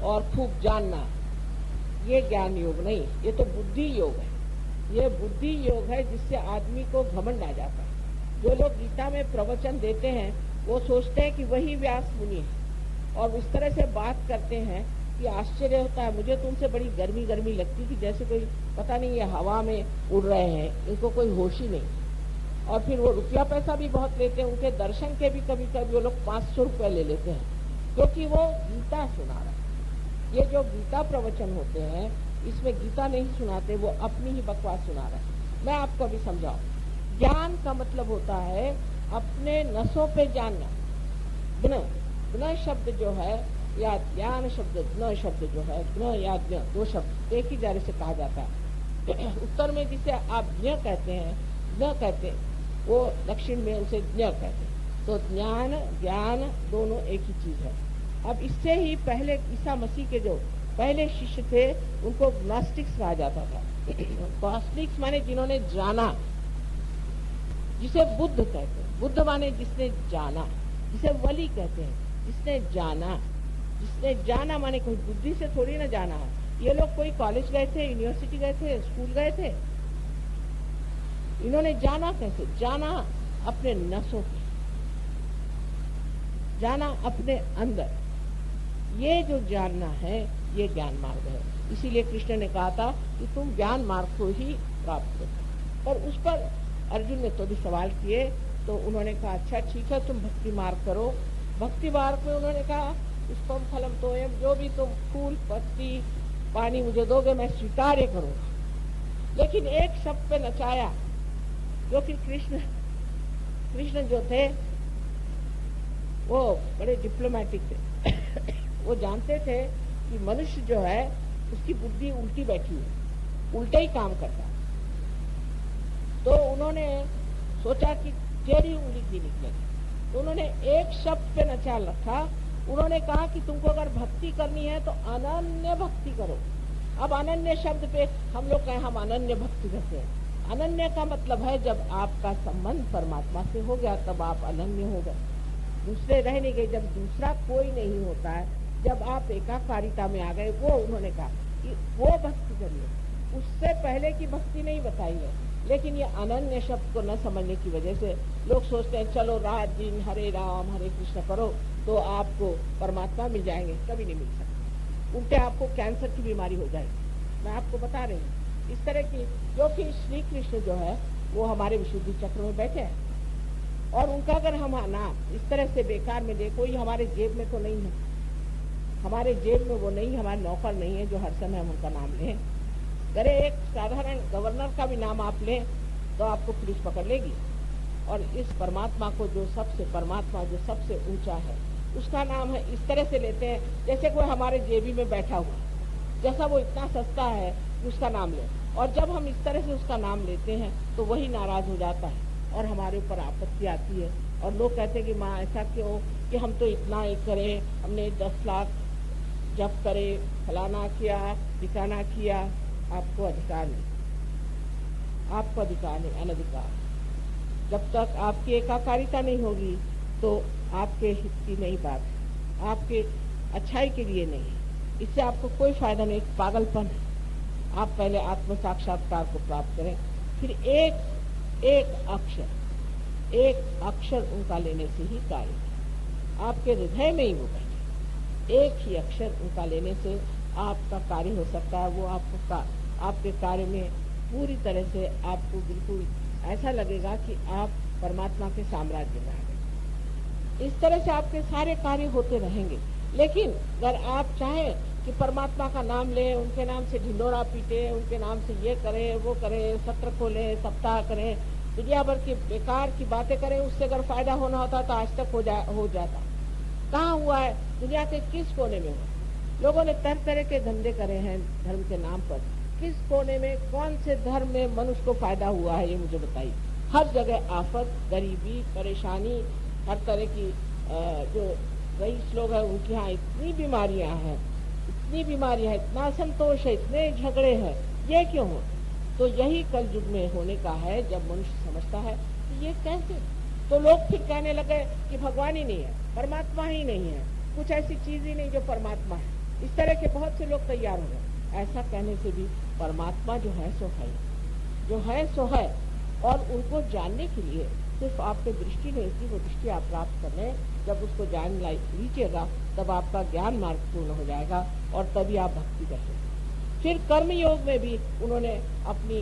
और खूब जानना, ये ज्ञान योग नहीं, ये तो बुद्धि योग है। ये बुद्धि योग है जिससे आदमी को घमंड आ जाता है। जो लोग गीता में प्रवचन देते हैं वो सोचते हैं कि वही व्यास मुनि है और इस तरह से बात करते हैं कि आश्चर्य होता है। मुझे तो उनसे बड़ी गर्मी गर्मी लगती कि जैसे कोई पता नहीं ये हवा में उड़ रहे हैं, इनको कोई होश ही नहीं। और फिर वो रुपया पैसा भी बहुत लेते हैं, उनके दर्शन के भी कभी कभी वो लोग 500 रुपये ले लेते हैं, क्योंकि वो गीता सुना रहे हैं। ये जो गीता प्रवचन होते हैं इसमें गीता नहीं सुनाते, वो अपनी ही बकवास सुना रहे हैं। मैं आपको अभी समझाऊं। ज्ञान का मतलब होता है अपने नसों पे जानना। ज्ञ, ज्ञ शब्द जो है या ज्ञान शब्द, ज्ञ शब्द जो है, ज्ञ या ज्ञ दो शब्द एक ही जगह से कहा जाता है। उत्तर में जिसे आप ज्ञ कहते हैं, ज्ञ कहते हैं, वो दक्षिण में उसे ज्ञ कहते हैं। तो ज्ञान ज्ञान दोनों एक ही चीज है। अब इससे ही पहले ईसा मसीह के जो पहले शिष्य थे उनको ग्नोस्टिक्स कहा जाता था। ग्नोस्टिक्स माने जिन्होंने जाना, जिसे बुद्ध कहते हैं। बुद्ध माने जिसने जाना, जिसे वली कहते हैं, जिसने जाना। जिसने जाना माने कोई बुद्धि से थोड़ी ना जाना है। ये लोग कोई कॉलेज गए थे, यूनिवर्सिटी गए थे, स्कूल गए थे। इन्होंने जाना कैसे? जाना अपने नसों पे, जाना अपने अंदर। ये जो जानना है ये ज्ञान मार्ग है। इसीलिए कृष्ण ने कहा था कि तुम ज्ञान मार्ग को ही प्राप्त करो। और उस पर अर्जुन ने तो भी सवाल किए, तो उन्होंने कहा अच्छा ठीक है तुम भक्ति मार्ग करो। भक्ति मार्ग में उन्होंने कहा पुष्पम फलम तोयम, जो भी तुम फूल पत्ती पानी मुझे दोगे मैं स्वीकार्य करूंगा। लेकिन एक शब्द पे नचाया, जो कि कृष्ण जो थे वो बड़े डिप्लोमेटिक थे। वो जानते थे कि मनुष्य जो है उसकी बुद्धि उल्टी बैठी है, उल्टे ही काम करता है। तो उन्होंने सोचा कि टेढ़ी उंगली की निकलेगी, तो उन्होंने एक शब्द पे नचाल रखा। उन्होंने कहा कि तुमको अगर भक्ति करनी है तो अनन्य भक्ति करो। अब अनन्य शब्द पे हम लोग कहें हम अनन्य भक्ति करते हैं। अनन्य का मतलब है जब आपका संबंध परमात्मा से हो गया तब आप अनन्य हो गए, दूसरे रह नहीं गए। जब दूसरा कोई नहीं होता है, जब आप एकाकारिता में आ गए, वो उन्होंने कहा कि वो भक्ति करिए। उससे पहले की भक्ति नहीं बताई है। लेकिन ये अनन्य शब्द को न समझने की वजह से लोग सोचते हैं चलो रात दिन हरे राम हरे कृष्ण करो तो आपको परमात्मा मिल जाएंगे। कभी नहीं मिल सकते, उल्टे आपको कैंसर की बीमारी हो जाएगी। मैं आपको बता रही हूँ इस तरह की, जो कि श्री कृष्ण जो है वो हमारे विशुद्धि चक्र में बैठे हैं और उनका अगर हम नाम इस तरह से बेकार में दे, कोई हमारे जेब में तो नहीं है, हमारे जेब में वो नहीं, हमारे नौकर नहीं है जो हर समय हम उनका नाम लें। अरे एक साधारण गवर्नर का भी नाम आप लें तो आपको पुलिस पकड़ लेगी। और इस परमात्मा को जो सबसे परमात्मा जो सबसे ऊंचा है उसका नाम है, इस तरह से लेते हैं जैसे कोई हमारे जेबी में बैठा हुआ, जैसा वो इतना सस्ता है उसका नाम ले। और जब हम इस तरह से उसका नाम लेते हैं तो वही नाराज हो जाता है और हमारे ऊपर आपत्ति आती है। और लोग कहते हैं कि माँ ऐसा क्यों कि हम तो इतना ही करें, हमने 10 लाख जब करे, फलाना किया, ठिकाना किया। आपको अधिकार नहीं, आपको अधिकार नहीं, अनधिकार। जब तक आपकी एकाकारिता नहीं होगी तो आपके हित की नहीं बात, आपके अच्छाई के लिए नहीं, इससे आपको कोई फायदा नहीं, पागलपन है। आप पहले आत्म साक्षात्कार को प्राप्त करें, फिर एक अक्षर उनका लेने से ही कार्य, आपके हृदय में ही वो बैठे। एक ही अक्षर उनका लेने से आपका कार्य हो सकता है। वो आपके कार्य में पूरी तरह से आपको बिल्कुल ऐसा लगेगा कि आप परमात्मा के साम्राज्य में आ गए। इस तरह से आपके सारे कार्य होते रहेंगे। लेकिन अगर आप चाहें कि परमात्मा का नाम लें, उनके नाम से ढिंडोरा पीटे, उनके नाम से ये करें वो करें, सत्र खोलें, सप्ताह करें, दुनिया भर की बेकार की बातें करें, उससे अगर फायदा होना होता तो आज तक हो जाता। कहाँ हुआ है? दुनिया के किस कोने में हुआ? लोगों ने तरह तरह के धंधे करे हैं धर्म के नाम पर। किस कोने में, कौन से धर्म में मनुष्य को फायदा हुआ है ये मुझे बताइए। हर जगह आफत, गरीबी, परेशानी, हर तरह की जो रईस लोग हैं उनके यहाँ इतनी बीमारियां हैं, इतना असंतोष है, इतने झगड़े हैं। ये क्यों हो? तो यही कल युग में होने का है जब मनुष्य समझता है कि ये कैसे। तो लोग फिर कहने लगे कि भगवान ही नहीं है, परमात्मा ही नहीं है, कुछ ऐसी चीज ही नहीं जो परमात्मा है। इस तरह के बहुत से लोग तैयार हो गए। ऐसा कहने से भी परमात्मा जो है सो है, जो है सो है, और उनको जानने के लिए सिर्फ आप पे दृष्टि नहीं थी, वो दृष्टि आप प्राप्त कर लें। जब उसको जान लीजिएगा तब आपका ज्ञान मार्ग पूर्ण हो जाएगा और तभी आप भक्ति कर सकते। फिर कर्म योग में भी उन्होंने अपनी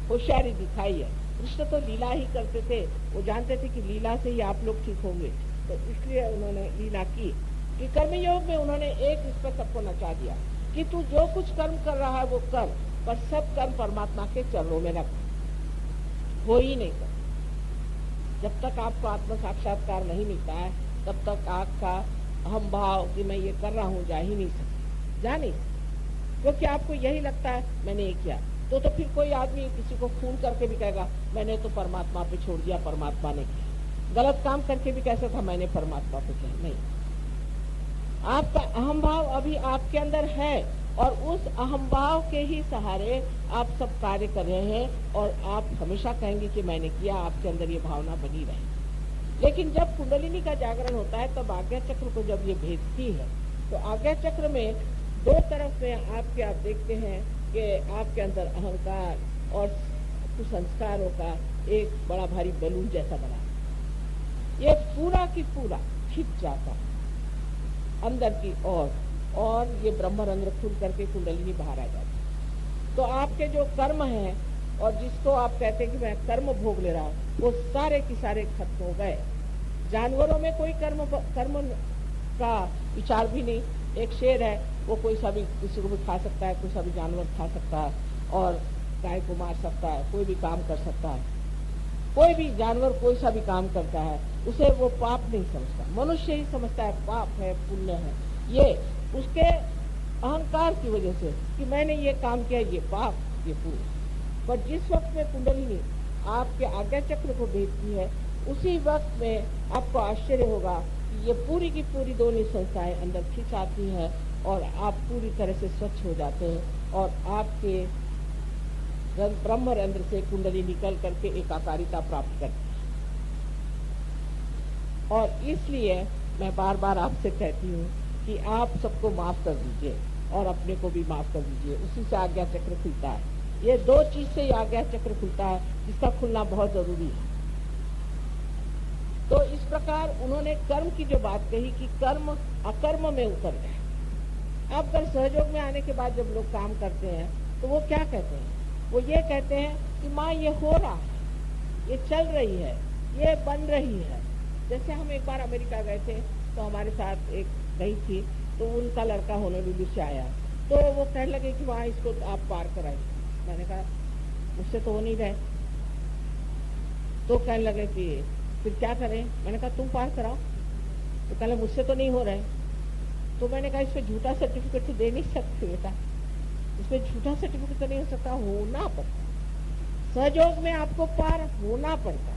होशियारी दिखाई है। कृष्ण तो लीला ही करते थे, वो जानते थे कि लीला से ही आप लोग ठीक होंगे, तो इसलिए उन्होंने लीला की कि कर्मयोग में उन्होंने एक इस पर सबको नचा दिया कि तू जो कुछ कर्म कर रहा है वो कर, पर सब कर्म परमात्मा के चरणों में रख, हो ही नहीं कर। जब तक आपको आत्म साक्षात्कार नहीं मिलता है तब तक आपका अहम भाव कि मैं ये कर रहा हूँ जा ही नहीं सकता, जा नहीं सकता, क्योंकि आपको यही लगता है मैंने ये किया। तो फिर कोई आदमी किसी को खून करके भी कहेगा मैंने तो परमात्मा पे छोड़ दिया, परमात्मा ने किया। गलत काम करके भी कैसा था, मैंने परमात्मा पे किया। नहीं, आपका अहम भाव अभी आपके अंदर है और उस अहम भाव के ही सहारे आप सब कार्य कर रहे हैं और आप हमेशा कहेंगे कि मैंने किया, आपके अंदर ये भावना बनी रहे। लेकिन जब कुंडलिनी का जागरण होता है तब आज्ञा चक्र को जब ये भेजती है तो आज्ञा चक्र में दो तरफ में आपके आप देखते हैं कि आपके अंदर अहंकार और कुसंस्कारों का एक बड़ा भारी बलून जैसा बना, ये पूरा की पूरा खिंच जाता अंदर की ओर और ये ब्रह्मरंध्र खुल करके कुंडलिनी बाहर आ जाती। तो आपके जो कर्म हैं और जिसको आप कहते हैं कि मैं कर्म भोग ले रहा हूँ, वो सारे के सारे खत्म हो गए। जानवरों में कोई कर्म का विचार भी नहीं। एक शेर है, वो कोई सा भी किसी को भी खा सकता है, कोई सा भी जानवर खा सकता है और गाय को मार सकता है, कोई भी काम कर सकता है। कोई भी जानवर कोई सा भी काम करता है उसे वो पाप नहीं समझता, मनुष्य ही समझता है पाप है पुण्य है। ये उसके अहंकार की वजह से कि मैंने ये काम किया, ये पाप ये पुण्य। पर जिस वक्त में कुंडलिनी आपके आज्ञा चक्र को भेजती है उसी वक्त में आपको आश्चर्य होगा कि ये पूरी की पूरी दोनों संस्थाएं अंदर खींच आती है और आप पूरी तरह से स्वच्छ हो जाते हैं और आपके ब्रह्मरंध्र से कुंडली निकल करके एकाकारिता प्राप्त करती है। और इसलिए मैं बार बार आपसे कहती हूँ कि आप सबको माफ कर दीजिए और अपने को भी माफ कर दीजिए, उसी से आज्ञा चक्र खुलता है। ये दो चीज से आज्ञा चक्र खुलता है जिसका खुलना बहुत जरूरी है। तो इस प्रकार उन्होंने कर्म की जो बात कही कि कर्म अकर्म में उतर गए। अब अगर सहयोग में आने के बाद जब लोग काम करते हैं तो वो क्या कहते हैं, वो ये कहते हैं कि माँ ये हो रहा है, ये चल रही है, ये बन रही है। जैसे हम एक बार अमेरिका गए थे तो हमारे साथ एक गई थी, तो उनका लड़का होनोलुलु से आया, तो वो कहने लगे कि वहाँ इसको आप पार कराइए। मैंने कहा मुझसे तो हो नहीं रहे। तो कहने लगे कि फिर क्या करें। मैंने कहा तुम पार कराओ। तो कहले मुझसे तो नहीं हो रहे। तो मैंने कहा इसमें झूठा सर्टिफिकेट तो दे नहीं सकते बेटा, इसमें झूठा सर्टिफिकेट तो नहीं हो सकता, होना पड़ता। सहयोग में आपको पार होना पड़ता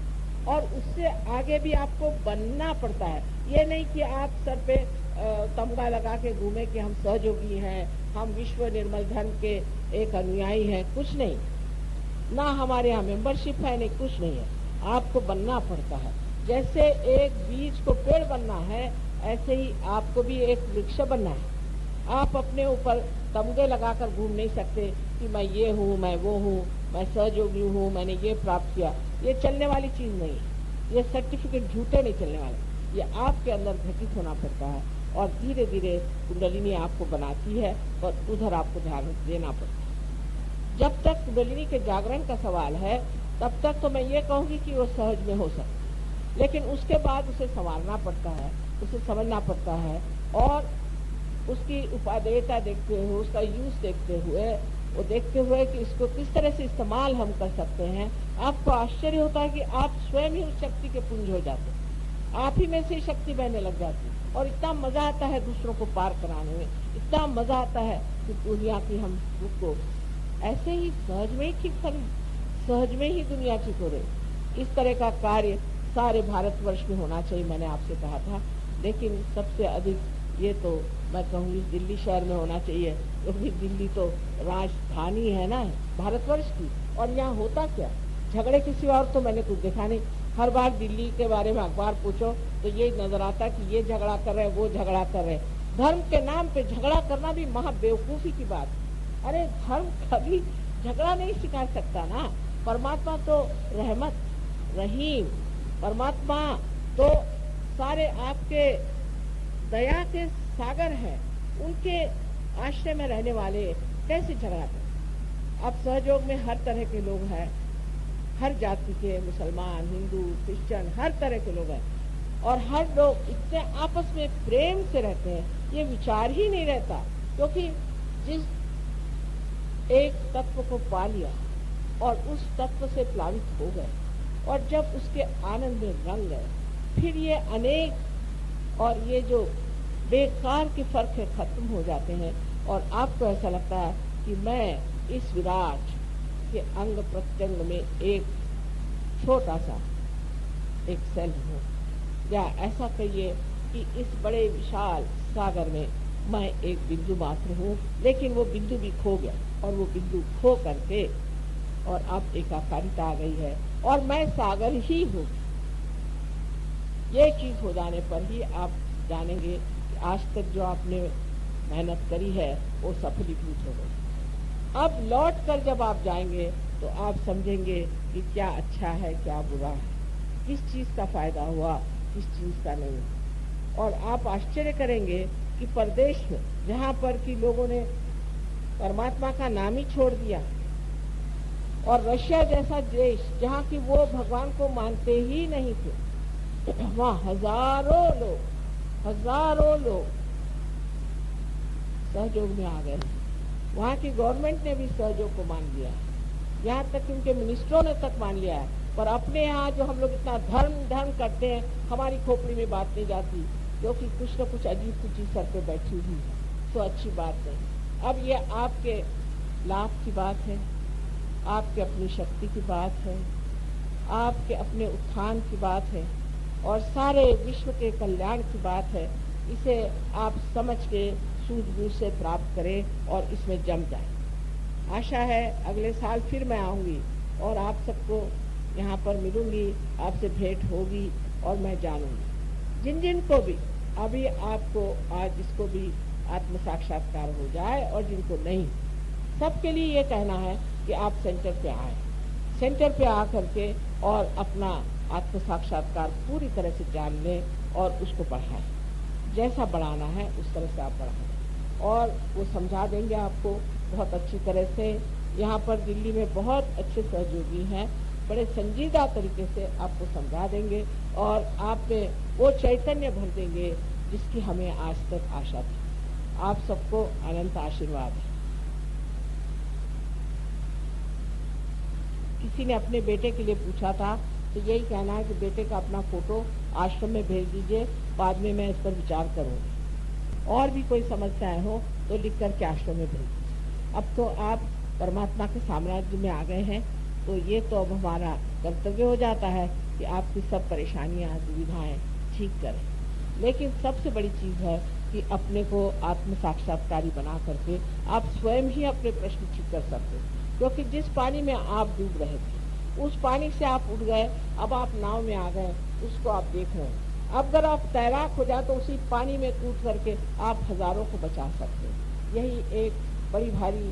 और उससे आगे भी आपको बनना पड़ता है। ये नहीं कि आप सर पे तमगा लगा के घूमे कि हम सहयोगी हैं, हम विश्व निर्मल धर्म के एक अनुयायी हैं, कुछ नहीं। ना हमारे यहाँ मेंबरशिप है, नहीं कुछ नहीं है। आपको बनना पड़ता है। जैसे एक बीज को पेड़ बनना है, ऐसे ही आपको भी एक वृक्ष बनना है। आप अपने ऊपर तमगे लगाकर घूम नहीं सकते कि मैं ये हूँ, मैं वो हूँ, मैं सहयोगी हूँ, मैंने ये प्राप्त किया। ये चलने वाली चीज नहीं है। ये सर्टिफिकेट झूठे नहीं चलने वाले। ये आपके अंदर घटित होना पड़ता है और धीरे धीरे कुंडलिनी आपको बनाती है और उधर आपको ध्यान देना पड़ता है। जब तक कुंडलिनी के जागरण का सवाल है तब तक तो मैं ये कहूँगी कि वो सहज में हो सकता है, लेकिन उसके बाद उसे संवारना पड़ता है, उसे समझना पड़ता है और उसकी उपादेयता देखते हुए, उसका यूज देखते हुए, वो देखते हुए कि इसको किस तरह से इस्तेमाल हम कर सकते हैं। आपको आश्चर्य होता है कि आप स्वयं ही उस शक्ति के पुंज हो जाते हैं, आप ही में से शक्ति बहने लग जाती है और इतना मजा आता है दूसरों को पार कराने में, इतना मजा आता है कि दुनिया की हम दुख को ऐसे ही सहज में ही ठीक करें, सहज में ही दुनिया ठीक हो रही। इस तरह का कार्य सारे भारतवर्ष में होना चाहिए, मैंने आपसे कहा था। लेकिन सबसे अधिक ये तो मैं कहूँगी दिल्ली शहर में होना चाहिए, क्योंकि दिल्ली तो राजधानी है ना भारतवर्ष की। और यहाँ होता क्या, झगड़े किसी और तो मैंने कुछ देखा नहीं। हर बार दिल्ली के बारे में अखबार पूछो तो ये नजर आता कि ये झगड़ा कर रहे हैं, वो झगड़ा कर रहे हैं। धर्म के नाम पे झगड़ा करना भी महा बेवकूफी की बात है। अरे धर्म कभी झगड़ा नहीं सिखा सकता ना। परमात्मा तो रहमत रहीम, परमात्मा तो सारे आपके दया के सागर है, उनके आश्रय में रहने वाले कैसे झगड़ा कर। अब सहयोग में हर तरह के लोग हैं, हर जाति के, मुसलमान, हिंदू, क्रिश्चियन, हर तरह के लोग हैं, और हर लोग इतने आपस में प्रेम से रहते हैं, ये विचार ही नहीं रहता। क्योंकि जिस एक तत्व को पा लिया और उस तत्व से प्लावित हो गए, और जब उसके आनंद में रंग गए, फिर ये अनेक और ये जो बेकार के फर्क है खत्म हो जाते हैं, और आपको ऐसा लगता है कि मैं इस विराट के अंग प्रत्यंग में एक छोटा सा एक सेल हूँ, या ऐसा कहिए कि इस बड़े विशाल सागर में मैं एक बिंदु मात्र हूँ। लेकिन वो बिंदु भी खो गया, और वो बिंदु खो करके और अब एकाकारिता आ गई है, और मैं सागर ही हूँ। ये चीज हो जाने पर ही आप जानेंगे कि आज तक जो आपने मेहनत करी है वो सफलीभूत हो गई। अब लौट कर जब आप जाएंगे तो आप समझेंगे कि क्या अच्छा है, क्या बुरा है, किस चीज का फायदा हुआ, किस चीज का नहीं। और आप आश्चर्य करेंगे कि परदेश में जहाँ पर कि लोगों ने परमात्मा का नाम ही छोड़ दिया, और रशिया जैसा देश जहाँ की वो भगवान को मानते ही नहीं थे, वहाँ हजारों लोग सहयोग में आ गए। वहाँ की गवर्नमेंट ने भी सहयोग को मान लिया, यहाँ तक कि उनके मिनिस्टरों ने तक मान लिया है। पर अपने यहाँ जो हम लोग इतना धर्म करते हैं, हमारी खोपड़ी में बात नहीं जाती, क्योंकि कुछ न कुछ अजीब सी चीज सर पे बैठी हुई है, तो अच्छी बात नहीं। अब ये आपके लाभ की बात है, आपके अपनी शक्ति की बात है, आपके अपने उत्थान की बात है, और सारे विश्व के कल्याण की बात है। इसे आप समझ के सूझबूझ से प्राप्त करें और इसमें जम जाए। आशा है अगले साल फिर मैं आऊंगी और आप सबको यहाँ पर मिलूंगी, आपसे भेंट होगी और मैं जानूंगी। जिन जिन को भी अभी आपको आज इसको भी आत्म साक्षात्कार हो जाए और जिनको नहीं, सबके लिए ये कहना है कि आप सेंटर पे आए, सेंटर पे आ करके और अपना आत्म साक्षात्कार पूरी तरह से जान लें और उसको बढ़ाएं। जैसा बढ़ाना है उस तरह से आप बढ़ाएं, और वो समझा देंगे आपको बहुत अच्छी तरह से। यहाँ पर दिल्ली में बहुत अच्छे सहयोगी हैं, बड़े संजीदा तरीके से आपको समझा देंगे और आप में वो चैतन्य भर देंगे जिसकी हमें आज तक आशा थी। आप सबको अनंत आशीर्वाद है। किसी ने अपने बेटे के लिए पूछा था, तो यही कहना है कि बेटे का अपना फोटो आश्रम में भेज दीजिए, बाद में मैं इस पर विचार करूँगी। और भी कोई समस्याएं हो तो लिख करके आश्रम में भेज दीजिए। अब तो आप परमात्मा के साम्राज्य में आ गए हैं, तो ये तो अब हमारा कर्तव्य हो जाता है कि आपकी सब परेशानियां, दुविधाएं ठीक करें। लेकिन सबसे बड़ी चीज है कि अपने को आत्म साक्षात्कारी बना करके आप स्वयं ही अपने प्रश्न ठीक कर सकते हैं। क्योंकि जिस पानी में आप डूब रहे थे उस पानी से आप उठ गए, अब आप नाव में आ गए, उसको आप देख रहे हैं। अब अगर आप तैराक हो जाए तो उसी पानी में कूद करके आप हजारों को बचा सकते हैं। यही एक बड़ी भारी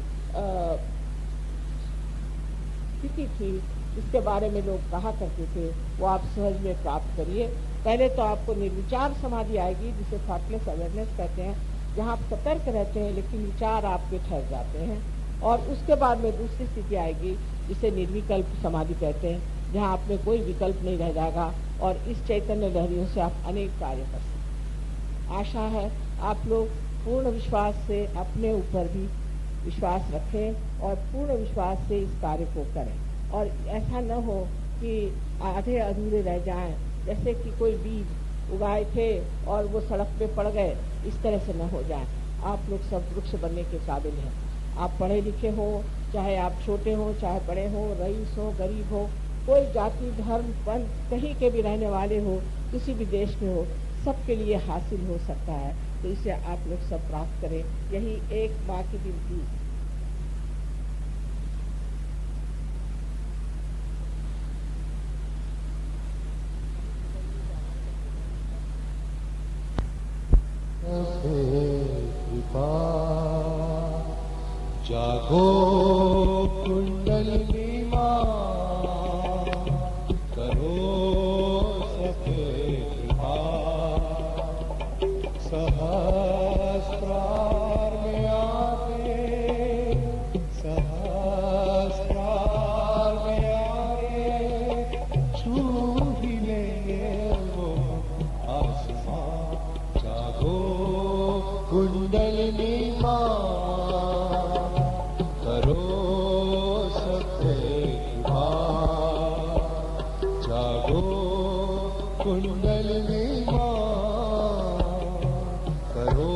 स्थिति थी जिसके बारे में लोग कहा करते थे, वो आप सहज में प्राप्त करिए। पहले तो आपको निर्विचार समाधि आएगी, जिसे थॉटलेस अवेयरनेस कहते हैं, जहाँ आप सतर्क रहते हैं लेकिन विचार आपके ठहर जाते हैं। और उसके बाद में दूसरी स्थिति आएगी जिसे निर्विकल्प समाधि कहते हैं, जहाँ आप में कोई विकल्प नहीं रह जाएगा और इस चैतन्य लहरियों से आप अनेक कार्य कर सकते। आशा है आप लोग पूर्ण विश्वास से अपने ऊपर भी विश्वास रखें और पूर्ण विश्वास से इस कार्य को करें, और ऐसा न हो कि आधे अधूरे रह जाएं, जैसे कि कोई बीज उगाए थे और वो सड़क पे पड़ गए, इस तरह से न हो जाए। आप लोग सब वृक्ष बनने के काबिल हैं। आप पढ़े लिखे हो, चाहे आप छोटे हो चाहे बड़े हो, रईस हो गरीब हो, कोई जाति धर्म पंथ कहीं के भी रहने वाले हो, किसी भी देश में हो, सबके लिए हासिल हो सकता है। तो इसे आप लोग सब प्राप्त करें, यही एक माँ की विनती। Okay. जागो कुंडलिनी माँ, करो सके कृपा। सहस्रार में आके, सहस्रार में आके छू ही लेंगे वो आसमां। जागो कुंडलिनी माँ, करो सके कृपा। जागो कुंडलिनी माँ, करो